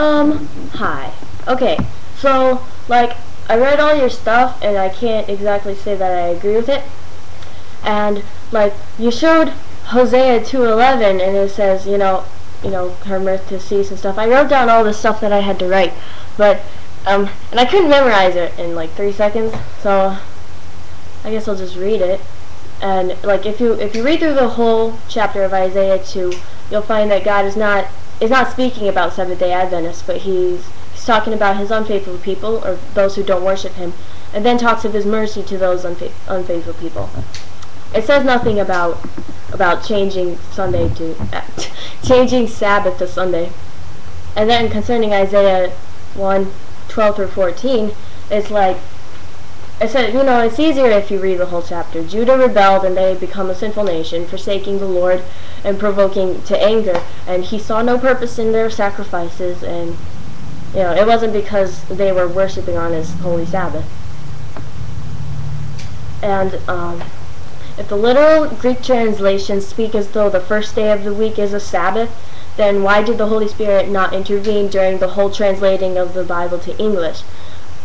Hi. Okay, so, like, I read all your stuff, and I can't exactly say that I agree with it. And, like, you showed Hosea 2:11, and it says, her mirth to cease and stuff. I wrote down all the stuff that I had to write, but, and I couldn't memorize it in, like, 3 seconds, so I guess I'll just read it. And, like, if you read through the whole chapter of Isaiah 2, you'll find that God is not speaking about Seventh-day Adventists, but he's talking about his unfaithful people, or those who don't worship him, and then talks of his mercy to those unfaithful people. It says nothing about changing Sabbath to Sunday. And then concerning Isaiah 1:12 through 14, it's like, it said, it's easier if you read the whole chapter. Judah rebelled, and they become a sinful nation, forsaking the Lord and provoking to anger. And he saw no purpose in their sacrifices, and it wasn't because they were worshiping on his holy Sabbath. And if the literal Greek translations speak as though the first day of the week is a Sabbath, then why did the Holy Spirit not intervene during the whole translating of the Bible to English?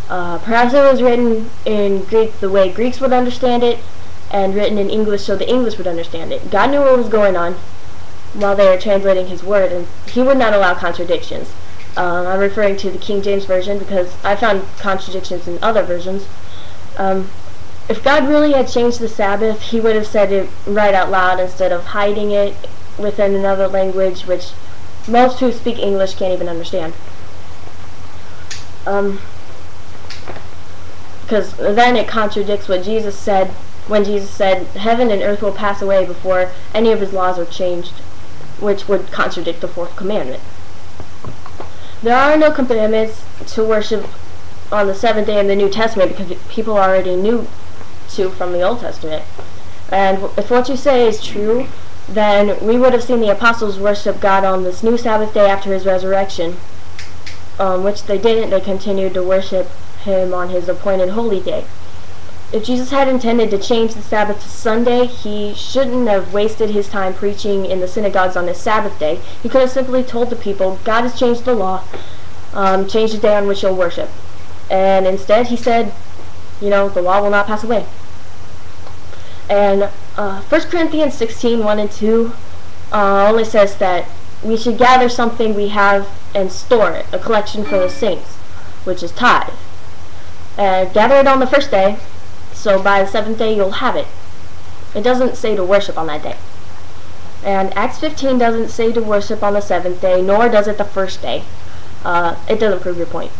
Perhaps it was written in Greek the way Greeks would understand it, and written in English so the English would understand it. God knew what was going on while they were translating his word, and he would not allow contradictions. I'm referring to the King James Version because I found contradictions in other versions. If God really had changed the Sabbath, he would have said it right out loud instead of hiding it within another language, which most who speak English can't even understand. Because then it contradicts what Jesus said when Jesus said, "Heaven and earth will pass away before any of his laws are changed," which would contradict the fourth commandment. There are no commandments to worship on the seventh day in the New Testament because people already knew to from the Old Testament. And if what you say is true, then we would have seen the apostles worship God on this new Sabbath day after his resurrection, which they didn't. They continued to worship him on his appointed holy day. If Jesus had intended to change the Sabbath to Sunday, he shouldn't have wasted his time preaching in the synagogues on his Sabbath day. He could have simply told the people, God has changed the law, change the day on which you'll worship. And instead he said, the law will not pass away. And 1 Corinthians 16:1 and 2 only says that we should gather something we have and store it, a collection for the saints, which is tithe. Gather it on the first day, so by the seventh day you'll have it. It doesn't say to worship on that day. And Acts 15 doesn't say to worship on the seventh day, nor does it the first day. It doesn't prove your point.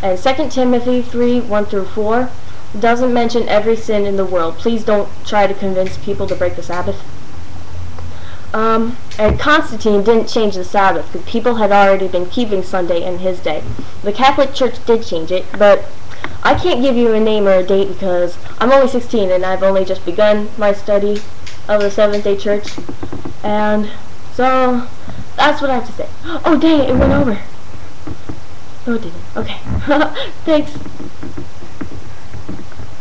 And 2 Timothy 3:1 through 4 doesn't mention every sin in the world. Please don't try to convince people to break the Sabbath. And Constantine didn't change the Sabbath because people had already been keeping Sunday in his day. The Catholic Church did change it, but I can't give you a name or a date because I'm only 16 and I've only just begun my study of the Seventh-day Church. And so that's what I have to say. Oh dang it, went over. Oh, it didn't. Okay. Thanks.